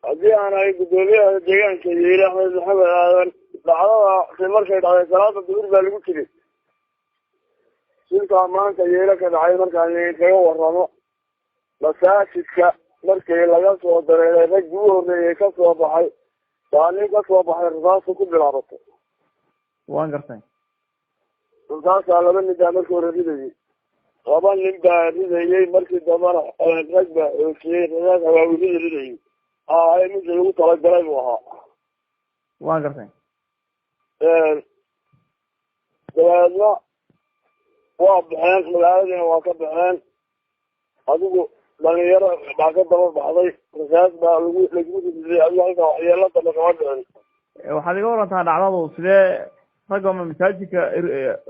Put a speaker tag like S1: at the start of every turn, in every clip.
S1: haddii aan ahay guddoomiyaha deegaanka Yiile Axmed Maxamed Aadan dhacdada markay dhacday salaada duhur baa lagu jiray shilka maanta Yiile ka dhacay markaan kaga warramo masaajidka markii laga soo dareeray rag ugu horreeyay ka soo baxay baa nin ka soo baxay rasaasu ku bilaabatay
S2: waan gartay
S1: rasaasaa laba nin baa markii hore ridayay laba nin baa ridayay markii dambana rag baa ookiyey rasaas hawaawilada ridayay midii lagu talagalay buu ahaa
S2: waan gartay
S1: dabeedna waa baxeen magaaladiina waa ka baxeen adigu dhalinyaro baa ka daba baxday rasaas baa lagu ridayay adigu halkaa waxyeelo dambe kama dhicin
S2: waxaad iga warantaa dhacdadu sidee ragama masaajidka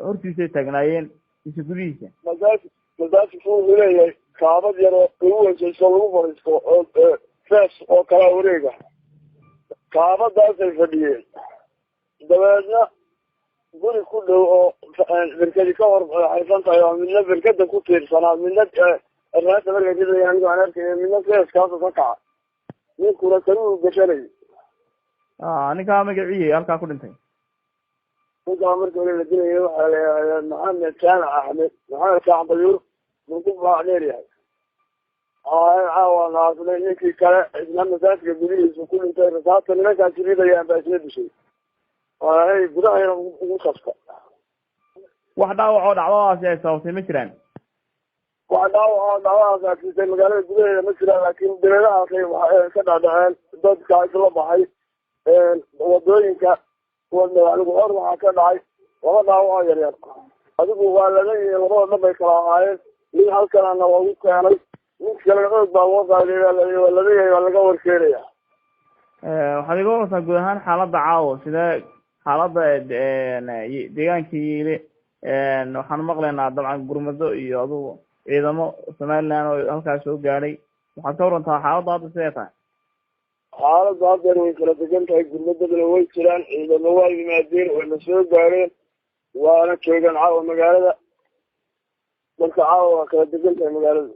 S2: hortiisay taagnaayeen mise gudihiisa masaajidku wuxuu leeyahay kaabad yar oo lagu wejeysto lagu fadhiisto oo fees oo kala wareega kaabadaasay fadhiyeen dabeedna guri ku dhow oo berkadi ka hor haysan tahay oo midna berkada ku tiirsanaa midna raasa markay ridaya anigu aan arkay midna feeskaasa ka kaca ninkuna kaliu gashanay ninkaa magaciye halkaa ku dhintay
S1: ninkaa markii hore la dilayay waxaa leeyahay maxamed jaamac axmed maxamed jaamac bayuur muku baac dheer yahay caawa naasnay ninkii kale isna masaajidka gudihiisa ku dhintay rasaasta nimankaasi ridayaan baa isna dishay gudahayna ugu kasta
S2: wax dhaawac oo dhacdadaasi ay sababtay ma jiraan
S1: wax dhaawac oo dhacdadaas agsitay magaalada gudaheeda ma jiraan laakiin dabeedahaasay waxay ka dhacdhaceen dadka isla baxay wadooyinka wadmadaxligu hor waxaa ka dhacay laba dhaawac oo yaryar adigu waa laga yihi labada dhan bay kala ahaayeen mid halkanana lagu keenay mid kale xoog baa loo qaaday waa laleeyahay waa laga warkeenaya
S2: waxaad iga warantaa guud ahaan xaaladda caawo sidee xaaladda deegaanka Yiile waxaan maqlaynaa dabcan gurmado iyo adugu ciidamo Somaliland oo halkaas soo gaadhay waxaad ka warantaa xaaladda hadda sidee tahay
S1: xaaladda haddeer way kala degan tahay gurmadadana way jiraan ciidamo waa yimaadeen wayna soo gaadheen waana joogaan caawa magaalada marka caawa waa kala degan tahay magaalada